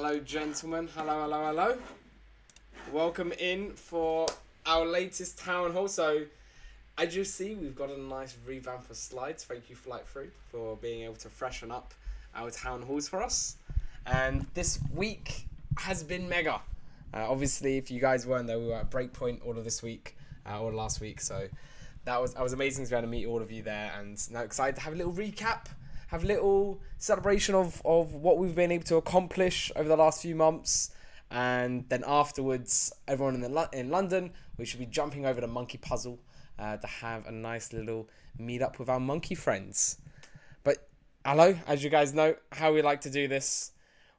Hello, gentlemen. Hello. Welcome in for our latest town hall. So, as you see, we've got a nice revamp of slides. Thank you, Flight Through, for being able to freshen up our town halls for us. And this week has been mega. Obviously, if you guys weren't there, we were at Breakpoint all of this week, or last week. So, that was amazing to be able to meet all of you there. And now excited to have a little recap. Have a little celebration of what we've been able to accomplish over the last few months. And then afterwards, everyone in London, we should be jumping over to Monkey Puzzle to have a nice little meet up with our monkey friends. But hello, as you guys know, how we like to do this.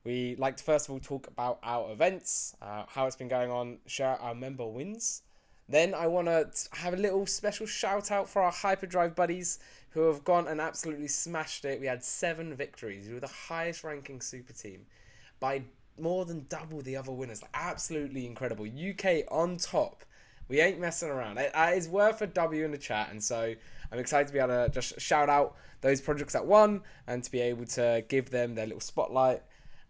We like to first of all talk about our events, how it's been going on, share our member wins. Then I want to have a little special shout out for our Hyperdrive buddies who have gone and absolutely smashed it. We had 7 victories. We were the highest ranking super team by more than double the other winners. Like, absolutely incredible. UK on top. We ain't messing around. It is worth a W in the chat. And so I'm excited to be able to just shout out those projects that won and to be able to give them their little spotlight.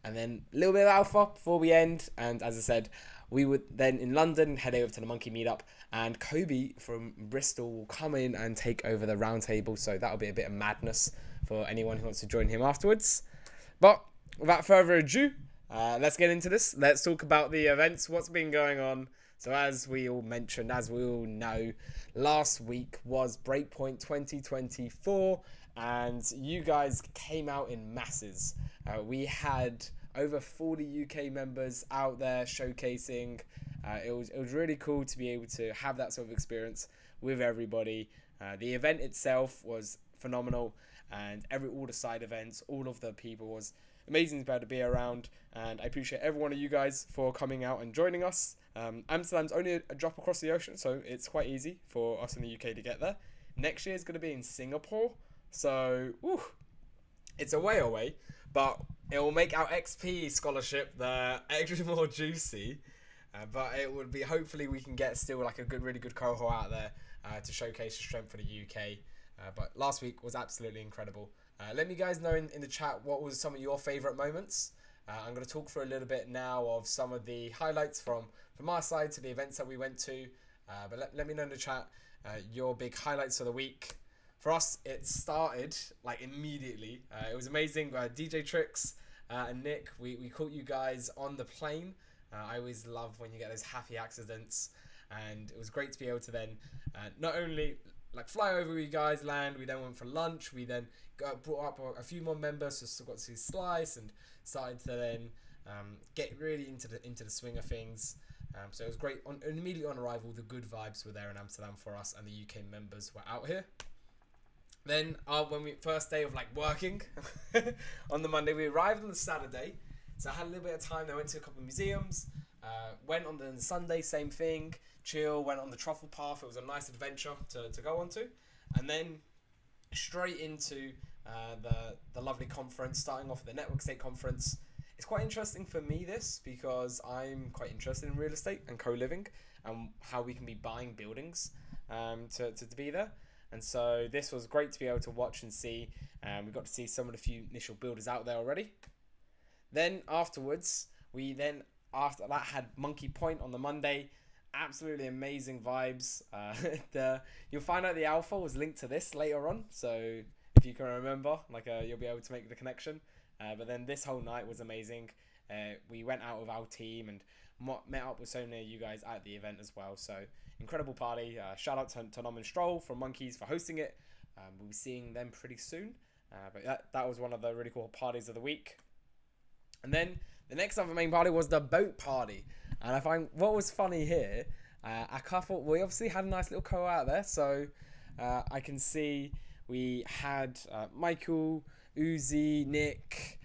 And then a little bit of alpha before we end. And as I said, we would then in London head over to the Monkey Meetup, and Kobe from Bristol will come in and take over the roundtable. So that'll be a bit of madness for anyone who wants to join him afterwards. But without further ado, let's get into this. Let's talk about the events, what's been going on. So as we all mentioned, as we all know, last week was Breakpoint 2024, and you guys came out in masses. We had over 40 UK members out there showcasing. It was really cool to be able to have that sort of experience with everybody. The event itself was phenomenal, and all the side events, all of the people was amazing to be able to be around. And I appreciate every one of you guys for coming out and joining us. Amsterdam's only a drop across the ocean, so it's quite easy for us in the UK to get there. Next year is going to be in Singapore, so it's a way away, but it will make our XP scholarship the extra more juicy. But it would be, hopefully we can get still like a really good cohort out there to showcase the strength for the UK. But last week was absolutely incredible. Let me guys know in the chat what was some of your favourite moments. I'm going to talk for a little bit now of some of the highlights from our side to the events that we went to. But let me know in the chat your big highlights of the week. For us, it started like immediately. It was amazing. DJ Tricks and Nick, we caught you guys on the plane. I always love when you get those happy accidents, and it was great to be able to then not only like fly over you guys, land. We then went for lunch. We then brought up a few more members, so still got to see Slice and started to then get really into the swing of things. So it was great. Immediately on arrival, the good vibes were there in Amsterdam for us, and the UK members were out here. Then when we first day of like working on the Monday, we arrived on the Saturday. So I had a little bit of time. I went to a couple of museums. Went on the Sunday, same thing. Chill. Went on the Truffle Path. It was a nice adventure to go on to. And then straight into the lovely conference, starting off with the Network State Conference. It's quite interesting for me this, because I'm quite interested in real estate and co-living and how we can be buying buildings to be there. And so this was great to be able to watch and see. We got to see some of the few initial builders out there already. Then afterwards, after that had Monkey Point on the Monday. Absolutely amazing vibes. You'll find out the alpha was linked to this later on. So if you can remember, you'll be able to make the connection. But then this whole night was amazing. We went out with our team and met up with so many of you guys at the event as well. So incredible party. Shout out to Nom and Stroll from Monkeys for hosting it. We'll be seeing them pretty soon. But that was one of the really cool parties of the week. And then the next other main party was the boat party. And I find what was funny here, we obviously had a nice little co out there. So I can see we had Michael, Uzi, Nick,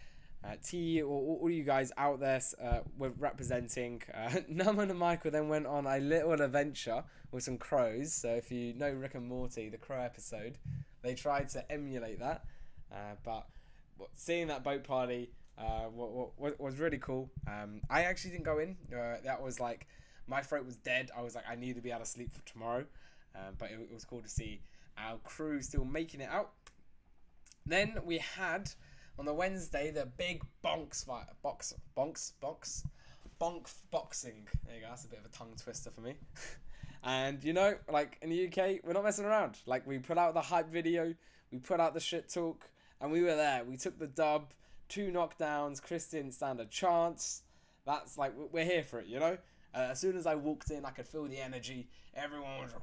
T, all you guys out there were representing. Naman and Michael then went on a little adventure with some crows. So if you know Rick and Morty, the crow episode, they tried to emulate that. But seeing that boat party was really cool. I actually didn't go in. That was like, my throat was dead. I was like, I need to be able to sleep for tomorrow. But it was cool to see our crew still making it out. Then we had On the Wednesday, the big bonks fight, bonk boxing. There you go. That's a bit of a tongue twister for me. And you know, like in the UK, we're not messing around. Like we put out the hype video, we put out the shit talk, and we were there. We took the dub, 2 knockdowns. Chris didn't stand a chance. That's like we're here for it, you know. As soon as I walked in, I could feel the energy. Everyone was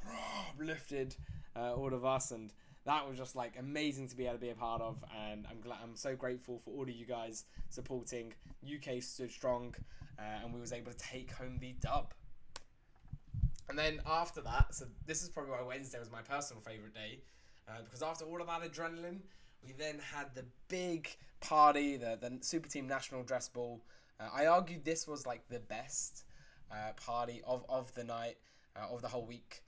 lifted, all of us, and that was just like amazing to be able to be a part of. And I'm so grateful for all of you guys supporting. UK stood strong, and we was able to take home the dub. And then after that, so this is probably why Wednesday was my personal favourite day, because after all of that adrenaline, we then had the big party, the Superteam National Dress Ball. I argued this was like the best party of the night, of the whole week,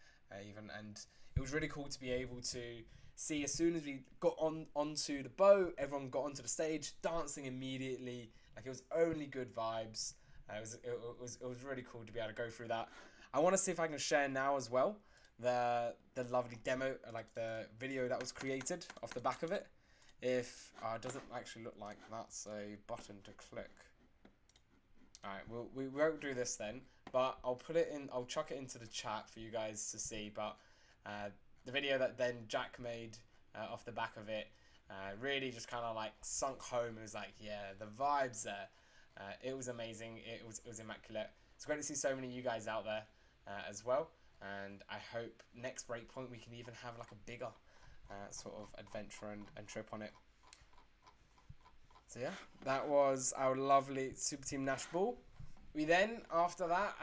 even, and it was really cool to be able to see as soon as we got onto the boat, everyone got onto the stage, dancing immediately. Like it was only good vibes. It was really cool to be able to go through that. I want to see if I can share now as well the lovely demo, like the video that was created off the back of it. If it doesn't actually look like that's a button to click. Alright, we won't do this then, but I'll chuck it into the chat for you guys to see. But the video that then Jack made off the back of it really just kind of like sunk home. It was like, yeah, the vibes there. It was amazing. It was immaculate. It's great to see so many of you guys out there as well. And I hope next breakpoint we can even have like a bigger sort of adventure and trip on it. So yeah, that was our lovely Superteam Nash Ball. We then, after that,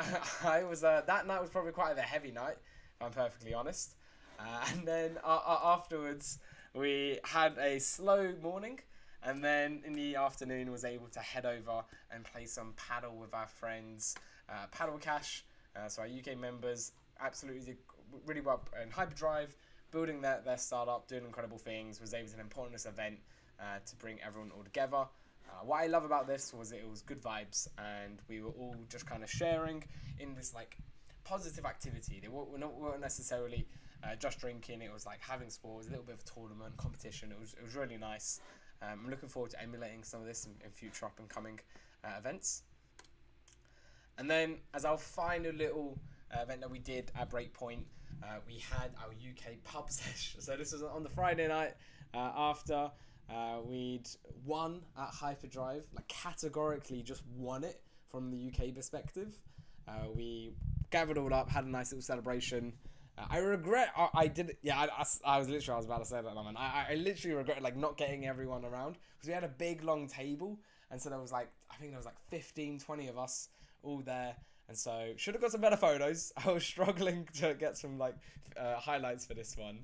that night was probably quite a heavy night, if I'm perfectly honest. And then afterwards, we had a slow morning, and then in the afternoon was able to head over and play some paddle with our friends, Paddle Cash. So our UK members absolutely did really well in Hyperdrive, building their startup, doing incredible things, was able to important this event to bring everyone all together. What I love about this was it was good vibes, and we were all just kind of sharing in this like positive activity. They weren't necessarily just drinking. It was like having sports, a little bit of a tournament, competition. It was really nice. I'm looking forward to emulating some of this in future up and coming events. And then as our final little event that we did at Breakpoint, we had our UK pub session. So this was on the Friday night after we'd won at Hyperdrive, like categorically just won it from the UK perspective. We gathered all up, had a nice little celebration. I regret I did. Yeah, I was about to say that, man. I literally regret like not getting everyone around, because we had a big long table, and so there was like, I think there was like 15, 20 of us all there, and so should have got some better photos. I was struggling to get some like highlights for this one,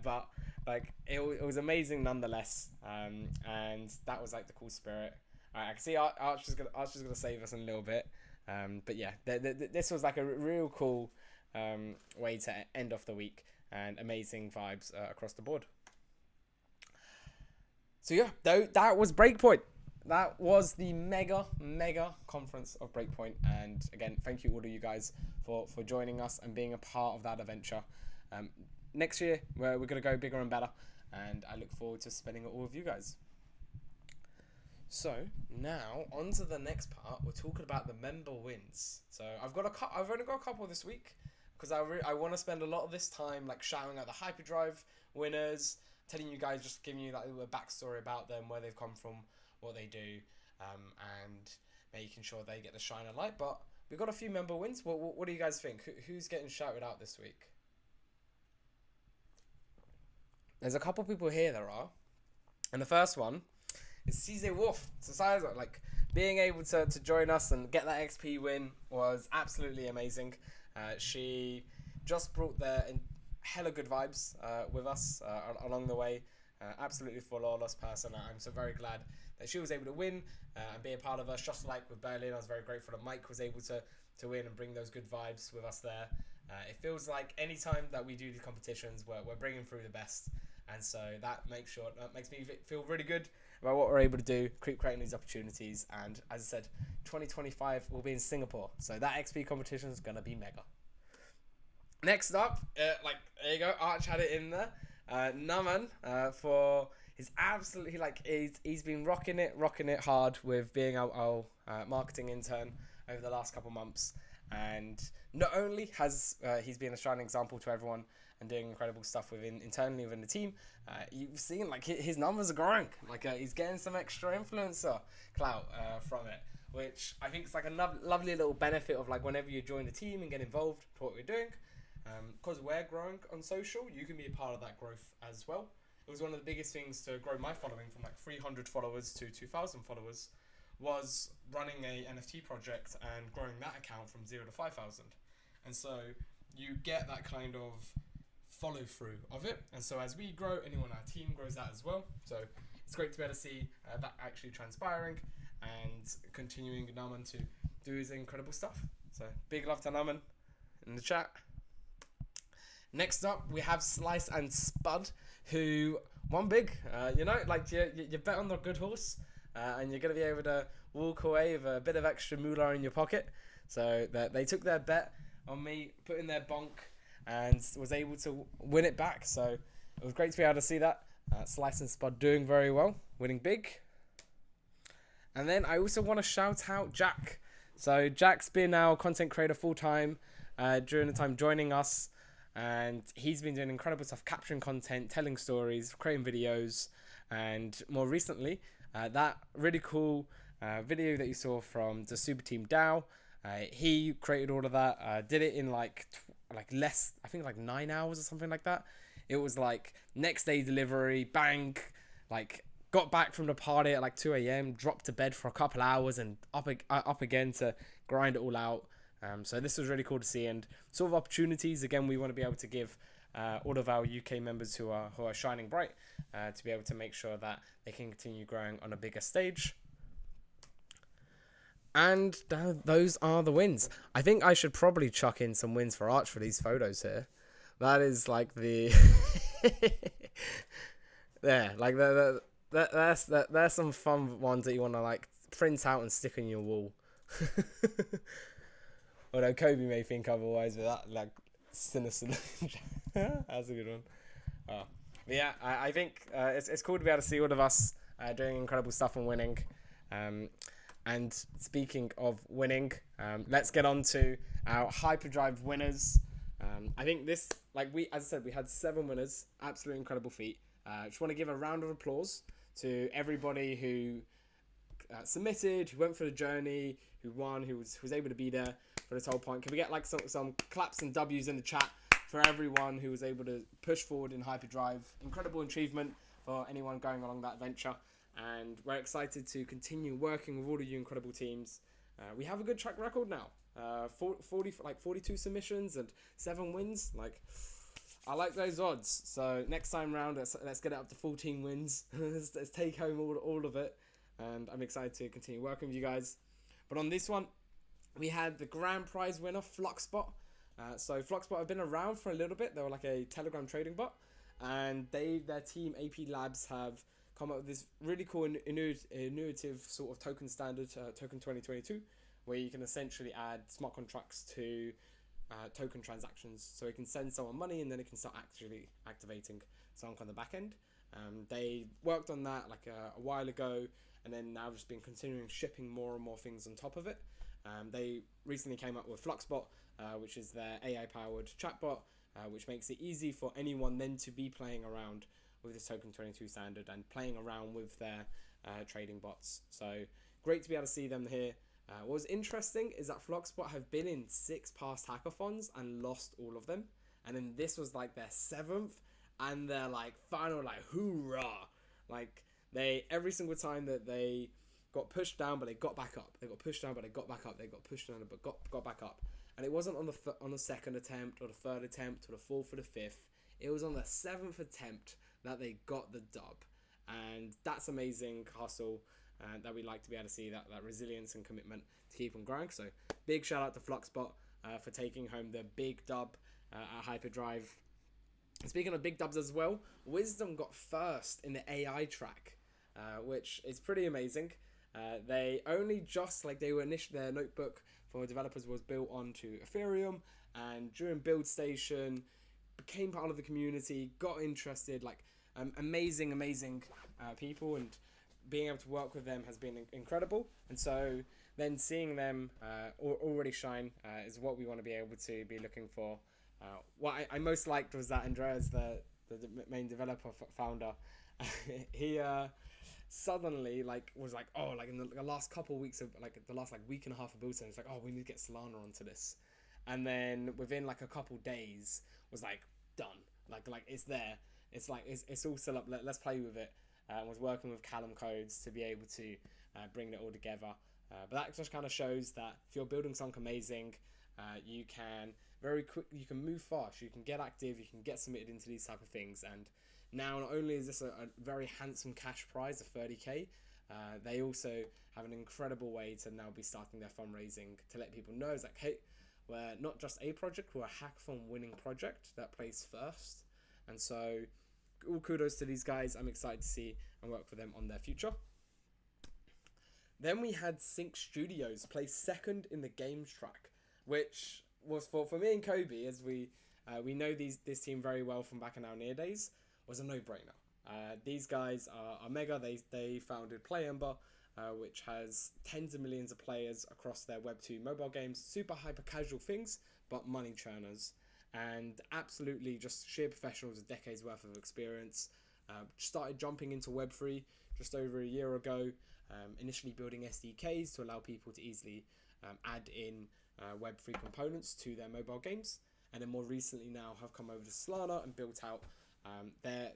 but like it was amazing nonetheless, and that was like the cool spirit. Alright, I can see Archer's gonna save us in a little bit, but yeah, this was like a real cool way to end off the week, and amazing vibes across the board. So yeah, that was Breakpoint. That was the mega conference of Breakpoint, and again, thank you all of you guys for joining us and being a part of that adventure. Next year, we're going to go bigger and better, and I look forward to spending it all with you guys. So now on to the next part. We're talking about the member wins. So I've only got a couple this week, because I want to spend a lot of this time like shouting out the Hyperdrive winners, telling you guys, just giving you like a backstory about them, where they've come from, what they do, and making sure they get the shine and light. But we've got a few member wins. What do you guys think? Who's getting shouted out this week? There's a couple people here there are, and the first one is CZ Wolf. So like being able to join us and get that XP win was absolutely amazing. She just brought the hella good vibes with us along the way. Absolutely flawless person. I'm so very glad that she was able to win and be a part of us. Just like with Berlin, I was very grateful that Mike was able to win and bring those good vibes with us there. It feels like any time that we do these competitions, we're bringing through the best, and so that makes me feel really good about what we're able to do, keep creating these opportunities. And as I said, 2025 will be in Singapore, so that XP competition is gonna be mega. Next up, there you go, Arch had it in there. Naman for He's absolutely like he's been rocking it hard with being our marketing intern over the last couple months, and not only has he's been a shining example to everyone and doing incredible stuff internally within the team. You've seen like his numbers are growing. Like he's getting some extra influencer clout from it, which I think is like a lovely little benefit of like whenever you join the team and get involved to what we're doing. Because we're growing on social, you can be a part of that growth as well. It was one of the biggest things to grow my following from like 300 followers to 2,000 followers was running a NFT project and growing that account from 0 to 5,000. And so you get that kind of follow through of it. And so as we grow, anyone on our team grows that as well. So it's great to be able to see that actually transpiring and continuing Naman to do his incredible stuff. So big love to Naman in the chat. Next up, we have Slice and Spud, who won big. You bet on the good horse, and you're going to be able to walk away with a bit of extra moolah in your pocket. So they took their bet on me, put in their bonk, and was able to win it back. So it was great to be able to see that. Slice and Spud doing very well, winning big. And then I also want to shout out Jack. So Jack's been our content creator full-time during the time joining us. And he's been doing incredible stuff, capturing content, telling stories, creating videos, and more recently, that really cool video that you saw from the Superteam DAO. He created all of that, did it in like less, I think like 9 hours or something like that. It was like next day delivery, bang, like got back from the party at like 2 a.m, dropped to bed for a couple hours and up again to grind it all out. So this was really cool to see, and sort of opportunities again we want to be able to give all of our UK members who are shining bright to be able to make sure that they can continue growing on a bigger stage. And those are the wins. I think I should probably chuck in some wins for Arch for these photos here. That is like the yeah, like there's some fun ones that you want to like print out and stick on your wall. Although Kobe may think otherwise with that, like, sinister. That's a good one. But yeah, I think it's cool to be able to see all of us doing incredible stuff and winning. And speaking of winning, let's get on to our Hyperdrive winners. I think this, like as I said, we had 7 winners. Absolutely incredible feat. Just want to give a round of applause to everybody who submitted, who went for the journey, who won, who was able to be there for this whole point. Can we get like some claps and W's in the chat for everyone who was able to push forward in Hyperdrive? Incredible achievement for anyone going along that venture, and we're excited to continue working with all of you incredible teams. We have a good track record now. 42 submissions and 7 wins. Like, I like those odds. So next time round, let's get it up to 14 wins. let's take home all of it. And I'm excited to continue working with you guys. But on this one, we had the grand prize winner, Fluxbot. So Fluxbot have been around for a little bit. They were like a Telegram trading bot. And their team, AP Labs, have come up with this really cool innovative sort of token standard, Token 2022, where you can essentially add smart contracts to token transactions. So it can send someone money and then it can start actually activating something on the back end. They worked on that like a while ago, and then now just been continuing shipping more and more things on top of it. They recently came up with Fluxbot, which is their AI-powered chatbot, which makes it easy for anyone then to be playing around with this Token 22 standard and playing around with their trading bots. So great to be able to see them here. What was interesting is that Fluxbot have been in 6 past hackathons and lost all of them. And then this was like their 7th and their like final like hoorah. Like they, every single time that they got pushed down but they got back up. They got pushed down but they got back up. They got pushed down but got back up. And it wasn't on the 2nd attempt or the 3rd attempt or the 4th or the 5th. It was on the 7th attempt that they got the dub. And that's amazing hustle. That we like to be able to see that resilience and commitment to keep on growing. So big shout out to Fluxbot for taking home the big dub at Hyperdrive. And speaking of big dubs as well, Wisdom got first in the AI track, which is pretty amazing. They only just, like, they were initially, their notebook for developers was built onto Ethereum, and during build station became part of the community, got interested, like amazing people, and being able to work with them has been incredible. And so then seeing them already shine is what we want to be able to be looking for. What I most liked was that Andreas, the main developer founder, he suddenly was like, oh, like in the last couple of weeks of like the last like week and a half of build time, it's like, oh, we need to get Solana onto this. And then within like a couple days was like done, like it's there, it's like it's all still up, let's play with it. Was working with Callum Codes to be able to bring it all together. But that just kind of shows that if you're building something amazing, you can you can move fast, you can get active, you can get submitted into these type of things. And now not only is this a very handsome cash prize of 30k, they also have an incredible way to now be starting their fundraising to let people know, it's like, hey, we're not just a project, we're a hackathon winning project that plays first. And so all kudos to these guys. I'm excited to see and work for them on their future. Then we had Sync Studios place second in the games track, which was for me and Kobe, as we know this team very well from back in our near days, was a no-brainer. These guys are mega. They founded Play Ember, which has tens of millions of players across their Web2 mobile games, super hyper casual things, but money churners. And absolutely just sheer professionals with decades worth of experience. Started jumping into Web3 just over a year ago, initially building SDKs to allow people to easily add in Web3 components to their mobile games. And then more recently now have come over to Solana and built out their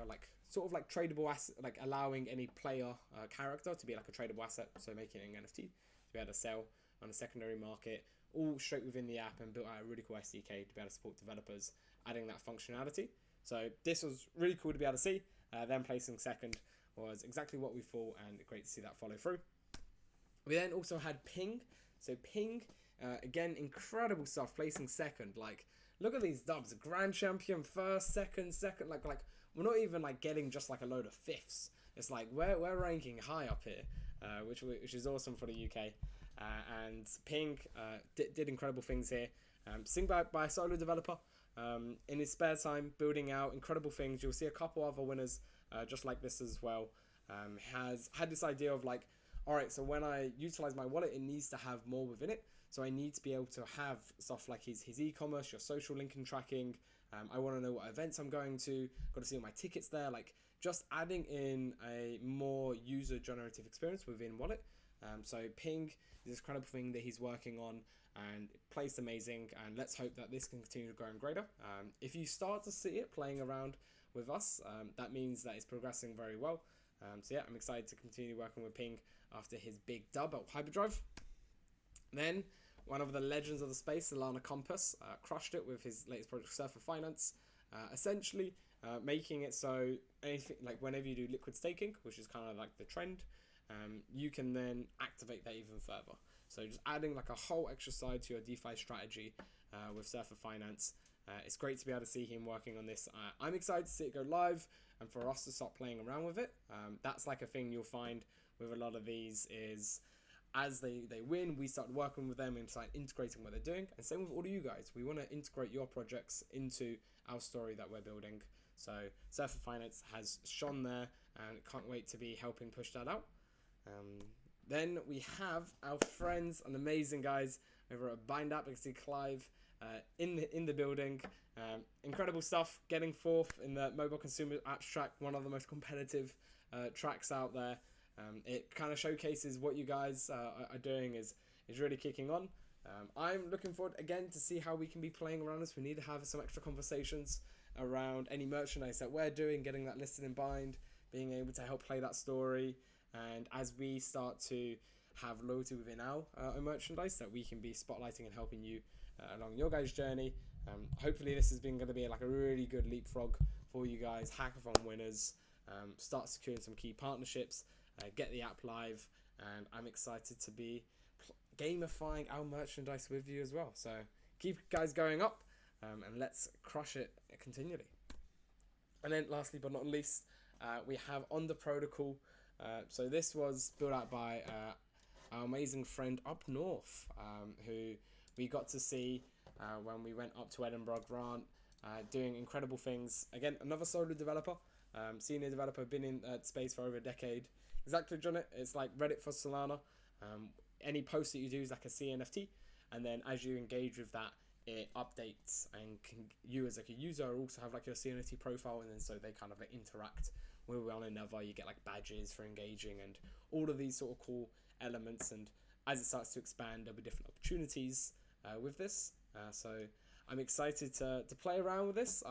like sort of like tradable asset, like allowing any player character to be like a tradable asset, so making it an NFT to be able to sell on a secondary market, all straight within the app, and built out a really cool SDK to be able to support developers adding that functionality. So this was really cool to be able to see. Them placing second was exactly what we thought, and great to see that follow through. We then also had Ping. So Ping, again, incredible stuff, placing second. Like, look at these dubs: grand champion, first, second. Like we're not even like getting just like a load of fifths. It's like we're ranking high up here, which is awesome for the UK. And Ping did incredible things here. Sing by a solo developer in his spare time, building out incredible things. You'll see a couple other winners just like this as well. Has had this idea of like, all right, so when I utilize my wallet, it needs to have more within it. So I need to be able to have stuff like his e-commerce, your social linking tracking. I want to know what events I'm going to. Got to see all my tickets there. Like just adding in a more user generative experience within wallet. So Ping is this incredible thing that he's working on, and it plays amazing, and let's hope that this can continue to grow and greater. If you start to see it playing around with us, that means that it's progressing very well. So yeah, I'm excited to continue working with Ping after his big dub at Hyperdrive. Then one of the legends of the space, Solana Compass, crushed it with his latest project, Surfer Finance, essentially making it so anything like whenever you do liquid staking, which is kind of like the trend, you can then activate that even further. So just adding like a whole extra side to your DeFi strategy with Surfer Finance. It's great to be able to see him working on this. I'm excited to see it go live and for us to start playing around with it. That's like a thing you'll find with a lot of these is as they win, we start working with them and start integrating what they're doing. And same with all of you guys. We want to integrate your projects into our story that we're building. So Surfer Finance has shone there, and can't wait to be helping push that out. Then we have our friends and amazing guys over at Bind App. You can see Clive in the building. Incredible stuff, getting fourth in the mobile consumer apps track, one of the most competitive tracks out there. It kind of showcases what you guys are doing is really kicking on. I'm looking forward again to see how we can be playing around this. We need to have some extra conversations around any merchandise that we're doing, getting that listed in Bind, being able to help play that story. And as we start to have loyalty within our merchandise, that we can be spotlighting and helping you along your guys' journey. Hopefully this has been going to be like a really good leapfrog for you guys, hackathon winners, start securing some key partnerships, get the app live, and I'm excited to be gamifying our merchandise with you as well. So keep guys going up, and let's crush it continually. And then lastly but not least, we have On The Protocol. So this was built out by our amazing friend up north, who we got to see when we went up to Edinburgh, Grant, doing incredible things. Again, another solo developer, Senior developer, been in space for over a decade. Exactly, John. It's like Reddit for Solana. Any post that you do is like a CNFT, and then as you engage with that, it updates, and you as like a user also have like your CNFT profile, and then so they kind of like interact with one another. You get like badges for engaging and all of these sort of cool elements. And as it starts to expand, there'll be different opportunities with this. So I'm excited to play around with this.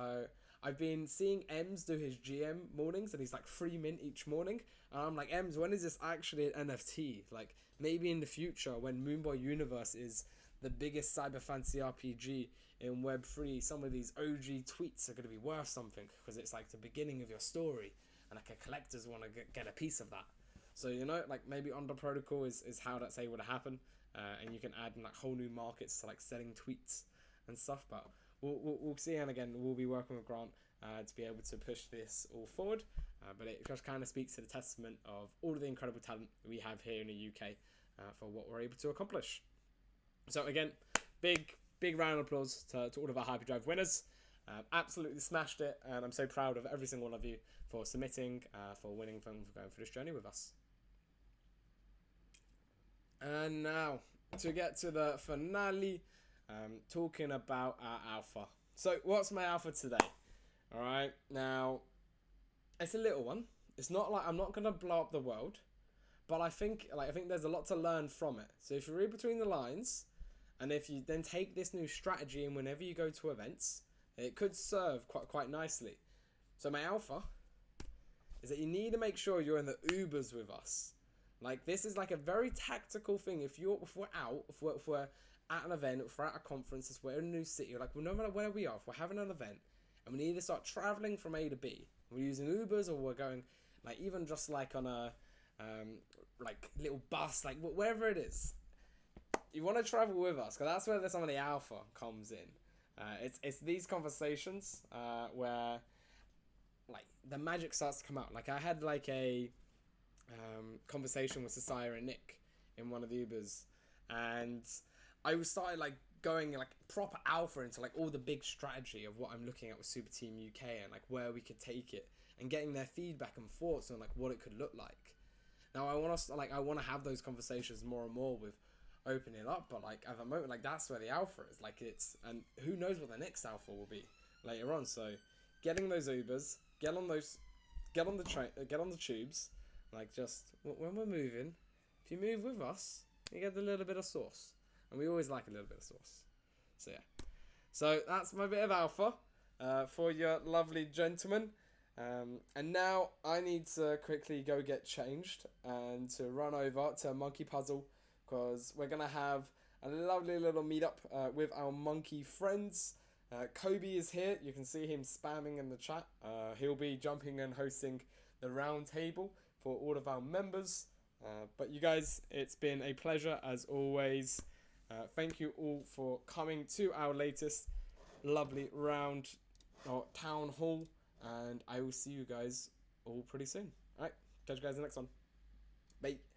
I've been seeing Ems do his GM mornings, and he's like 3 mint each morning. And I'm like, Ems, when is this actually an NFT? Like, maybe in the future, when Moonboy Universe is the biggest cyber fantasy RPG in Web3, some of these OG tweets are going to be worth something, because it's like the beginning of your story, and like a collectors want to get a piece of that. So, you know, like maybe Under Protocol is how that's able to happen, and you can add like whole new markets to like selling tweets and stuff. But we'll see, and again, we'll be working with Grant to be able to push this all forward. But it just kind of speaks to the testament of all of the incredible talent we have here in the UK for what we're able to accomplish. So again, big round of applause to all of our Hyperdrive winners. Absolutely smashed it, and I'm so proud of every single one of you for submitting, for winning, for going through this journey with us. And now, to get to the finale, talking about our alpha. So, what's my alpha today? Alright, now, it's a little one. It's not like I'm not going to blow up the world, but I think there's a lot to learn from it. So, if you read between the lines, and if you then take this new strategy and whenever you go to events, it could serve quite nicely. So, my alpha is that you need to make sure you're in the Ubers with us. Like, this is like a very tactical thing. If we're out, if we're at an event, if we're at a conference, if we're in a new city, like, no matter where we are, if we're having an event and we need to start traveling from A to B, we're using Ubers, or we're going, like, even just like on a like little bus, like wherever it is, you want to travel with us, because that's where some of the alpha comes in. It's these conversations where like the magic starts to come out. Like, I had like a conversation with Sasaya and Nick in one of the Ubers, and I started like going like proper alpha into like all the big strategy of what I'm looking at with Superteam UK, and like where we could take it, and getting their feedback and thoughts on like what it could look like. Now I want to have those conversations more and more with opening up, but like at the moment, like that's where the alpha is. Like, and who knows what the next alpha will be later on. So getting those Ubers, get on the train, get on the tubes. Like, just when we're moving, if you move with us, you get a little bit of sauce, and we always like a little bit of sauce. So yeah, so that's my bit of alpha for your lovely gentlemen. And now I need to quickly go get changed and to run over to Monkey Puzzle, because we're gonna have a lovely little meetup with our monkey friends. Kobe is here. You can see him spamming in the chat. He'll be jumping and hosting the roundtable for all of our members. But you guys, it's been a pleasure as always. Thank you all for coming to our latest lovely town hall, and I will see you guys all pretty soon. Alright, catch you guys in the next one. Bye.